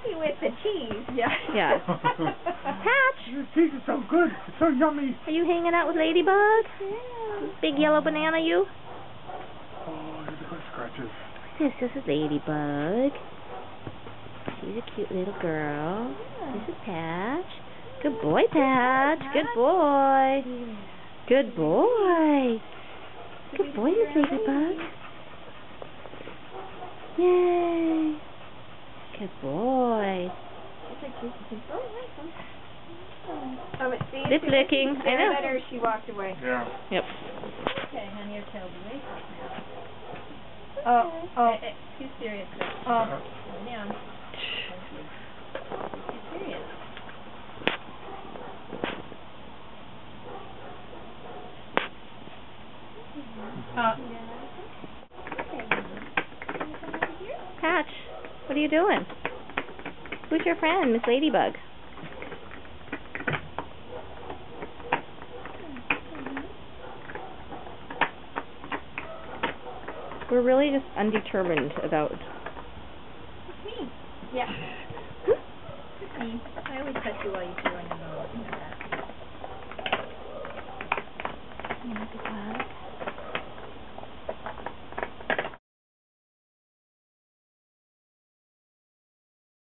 happy with the cheese. Yeah. Yeah. Patch, This cheese is so good. It's so yummy. are you hanging out with Ladybug? Yeah. Big yellow banana, you? Oh, look at her scratches. This is Ladybug. She's a cute little girl. This is Patch. Good boy, Patch. Good boy. Good boy. Good boy, Miss Ladybug. Yay. Good boy. Lip licking. I know. Better, she walked away. Yeah. Yep. Okay, honey, your tail's away from now. Oh. Too serious. Oh. Calm down. Too serious. Patch, what are you doing? Who's your friend, Miss Ladybug? We're really just undetermined about... It's me. Yeah. It's me. I always touch you while you chew on your nose. You know that. Oh my God.